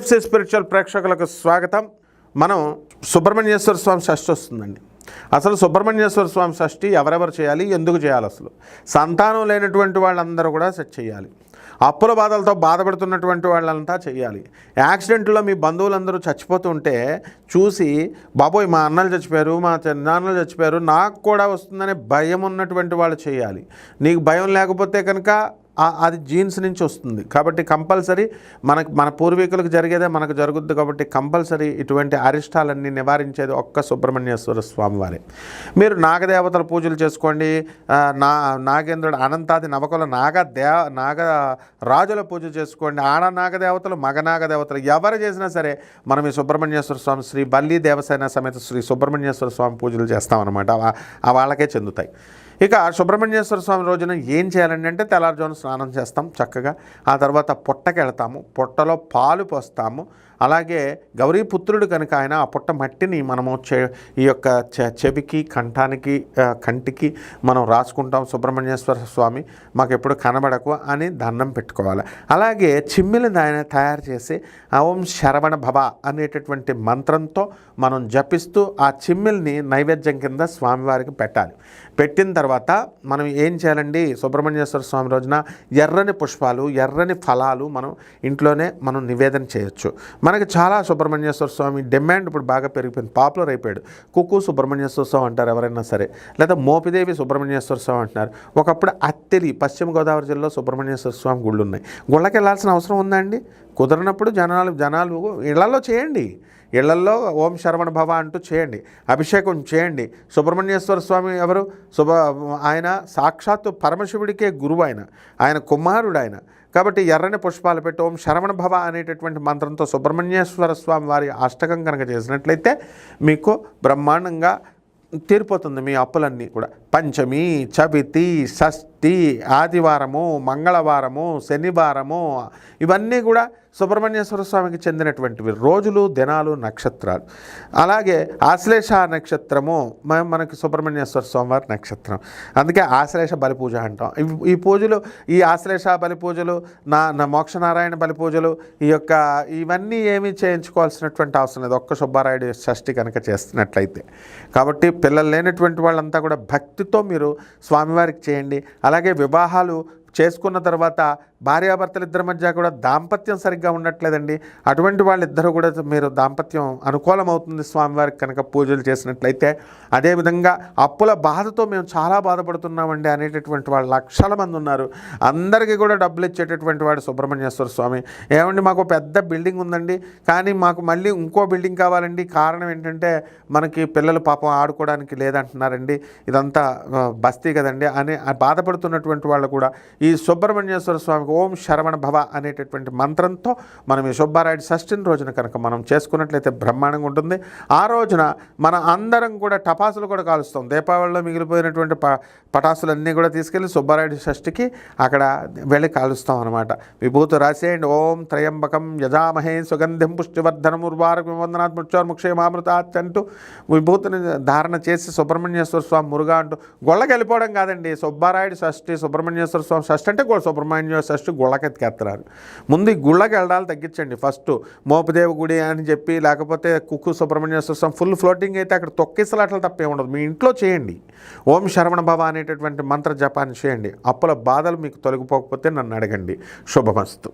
TFC spiritual ప్రేక్షకులకు స్వాగతం. మనం సుబ్రహ్మణ్యేశ్వర స్వామి షష్ఠి వస్తుందండి. అసలు సుబ్రహ్మణ్యేశ్వర స్వామి షష్ఠి ఎవరెవరు చేయాలి, ఎందుకు చేయాలి, అసలు సంతానం లేనటువంటి వాళ్ళందరూ కూడా చేయాలి, అప్పుల బాధలతో బాధపడుతున్నటువంటి వాళ్ళంతా చేయాలి, యాక్సిడెంట్లో మీ బంధువులందరూ చచ్చిపోతుంటే చూసి బాబోయ్ మా అన్నలు చచ్చిపోయారు, మా చిన్నాన్నలు చచ్చిపోయారు, నాకు కూడా వస్తుందనే భయం ఉన్నటువంటి వాళ్ళు చేయాలి. నీకు భయం లేకపోతే కనుక అది జీన్స్ నుంచి వస్తుంది కాబట్టి కంపల్సరీ మన పూర్వీకులకు జరిగేదే మనకు జరుగుద్ది కాబట్టి కంపల్సరీ ఇటువంటి అరిష్టాలన్నీ నివారించేది ఒక్క సుబ్రహ్మణ్యేశ్వర స్వామి వారే. మీరు నాగదేవతల పూజలు చేసుకోండి, నాగేంద్రుడు అనంతాది నవకుల నాగరాజుల పూజ చేసుకోండి, ఆడ నాగదేవతలు మగ నాగదేవతలు ఎవరు చేసినా సరే మనం ఈ సుబ్రహ్మణ్యేశ్వర స్వామి శ్రీ బల్లి దేవసేన సమేత శ్రీ సుబ్రహ్మణ్యేశ్వర స్వామి పూజలు చేస్తామన్నమాట. వాళ్ళకే చెందుతాయి. ఇక సుబ్రహ్మణ్యేశ్వర స్వామి రోజున ఏం చేయాలండి అంటే తెల్లారుజామున స్నానం చేస్తాం చక్కగా, ఆ తర్వాత పుట్టకి వెళ్తాము, పుట్టలో పాలు పోస్తాము. అలాగే గౌరీపుత్రుడు కనుక ఆయన ఆ పుట్ట మట్టిని మనము ఈ యొక్క చెవికి కంటికి మనం రాసుకుంటాం, సుబ్రహ్మణ్యేశ్వర స్వామి మాకు ఎప్పుడు కనబడకు అని దండం పెట్టుకోవాలి. అలాగే చిమ్మిలిని ఆయన తయారు చేసి ఓం శరవణ భవ అనేటటువంటి మంత్రంతో మనం జపిస్తూ ఆ చిమ్మిల్ని నైవేద్యం కింద స్వామివారికి పెట్టాలి. పెట్టిన తర్వాత మనం ఏం చేయాలండి, సుబ్రహ్మణ్యేశ్వర స్వామి రోజున ఎర్రని పుష్పాలు ఎర్రని ఫలాలు మనం ఇంట్లోనే మనం నివేదన చేయొచ్చు. మనకి చాలా సుబ్రహ్మణ్యేశ్వర స్వామి డిమాండ్ ఇప్పుడు బాగా పెరిగిపోయింది, పాపులర్ అయిపోయాడు. కుక్కు సుబ్రహ్మణ్యేశ్వర స్వామి అంటారు ఎవరైనా సరే, లేదా మోపిదేవి సుబ్రహ్మణ్యేశ్వర స్వామి అంటున్నారు. ఒకప్పుడు అత్తిలి పశ్చిమ గోదావరి జిల్లాలో సుబ్రహ్మణ్యేశ్వర స్వామి గుళ్ళు ఉన్నాయి. గుళ్ళకి వెళ్ళాల్సిన అవసరం ఉందా అండి? కుదరనప్పుడు జనాలు ఇళ్లలో చేయండి, ఇళ్లల్లో ఓం శరవణ భవ అంటూ చేయండి, అభిషేకం చేయండి. సుబ్రహ్మణ్యేశ్వర స్వామి ఎవరు? ఆయన సాక్షాత్తు పరమశివుడికే గురువు, ఆయన కుమారుడు ఆయన. కాబట్టి ఎర్రని పుష్పాలు పెట్టి ఓం శరవణ భవ అనేటటువంటి మంత్రంతో సుబ్రహ్మణ్యేశ్వర స్వామి వారి అష్టకం కనుక చేసినట్లయితే మీకు బ్రహ్మాండంగా తీరిపోతుంది మీ అప్పులన్నీ కూడా. పంచమి, చవితి, షష్ఠి, ఆదివారము, మంగళవారము, శనివారము ఇవన్నీ కూడా సుబ్రహ్మణ్యేశ్వర స్వామికి చెందినటువంటివి రోజులు, దినాలు, నక్షత్రాలు. అలాగే ఆశ్లేష నక్షత్రము మనకి సుబ్రహ్మణ్యేశ్వర స్వామి వారి నక్షత్రం, అందుకే ఆశ్లేష బలి పూజ అంటాం. ఈ పూజలు, ఈ ఆశ్లేష బలి పూజలు, మోక్షనారాయణ బలి పూజలు, ఇవన్నీ ఏమీ చేయించుకోవాల్సినటువంటి అవసరం లేదు ఒక్క సుబ్బారాయుడు షష్ఠి కనుక చేస్తున్నట్లయితే. కాబట్టి పిల్లలు లేనటువంటి వాళ్ళంతా కూడా భక్తితో మీరు స్వామివారికి చేయండి. అలాగే వివాహాలు చేసుకున్న తర్వాత భార్యాభర్తలు ఇద్దరి మధ్య కూడా దాంపత్యం సరిగ్గా ఉండట్లేదండి, అటువంటి వాళ్ళిద్దరూ కూడా మీరు దాంపత్యం అనుకూలమవుతుంది స్వామివారికి కనుక పూజలు చేసినట్లయితే. అదేవిధంగా అప్పుల బాధతో మేము చాలా బాధపడుతున్నామండి అనేటటువంటి వాళ్ళు లక్షల మంది ఉన్నారు. అందరికీ కూడా డబ్బులు ఇచ్చేటటువంటి వాడు సుబ్రహ్మణ్యేశ్వర స్వామి. ఏమండి మాకు పెద్ద బిల్డింగ్ ఉందండి, కానీ మాకు మళ్ళీ ఇంకో బిల్డింగ్ కావాలండి, కారణం ఏంటంటే మనకి పిల్లలు పాపం ఆడుకోవడానికి లేదంటున్నారండి, ఇదంతా బస్తీ కదండి అని బాధపడుతున్నటువంటి వాళ్ళు కూడా ఈ సుబ్రహ్మణ్యేశ్వర స్వామికి ఓం శరవణ భవ అనేటటువంటి మంత్రంతో మనం ఈ సుబ్బారాయుడు షష్ఠిని రోజున కనుక మనం చేసుకున్నట్లయితే బ్రహ్మాండంగా ఉంటుంది. ఆ రోజున మన అందరం కూడా టపాసులు కూడా కాలుస్తాం. దీపావళిలో మిగిలిపోయినటువంటి పటాసులన్నీ కూడా తీసుకెళ్ళి సుబ్బారాయుడు షష్ఠికి అక్కడ వెళ్ళి కాలుస్తాం అనమాట. విభూతి రాసేయండి. ఓం త్రయంబకం యజామహే సుగంధిం పుష్టివర్ధనం ఉర్వారక వివందనాత్ మృత్యోర్ముక్షేమామృతాత్ అంటూ విభూతిని ధారణ చేసి సుబ్రహ్మణ్యేశ్వర స్వామి మురుగా అంటూ గొళ్ళకి వెళ్ళిపోవడం కాదండి. సుబ్బారాయుడు షష్ఠి, సుబ్రహ్మణ్యేశ్వర స్వామి షష్ఠి అంటే సుబ్రహ్మణ్య షష్ఠి గుళ్ళకెత్తుకెత్తున్నారు. ముందు ఈ గుళ్ళకి వెళ్ళాలి తగ్గించండి. ఫస్ట్ మోపిదేవి గుడి అని చెప్పి, లేకపోతే కుక్కు సుబ్రహ్మణ్యేశ్వర స్వామి ఫుల్ ఫ్లోటింగ్ అయితే అక్కడ తొక్కిసలాటలు తప్పే ఉండదు. మీ ఇంట్లో చేయండి, ఓం శరవణ భవ అనేటటువంటి మంత్ర జపాన్ని చేయండి. అప్పుల బాధలు మీకు తొలగిపోకపోతే నన్ను అడగండి. శుభమస్తు.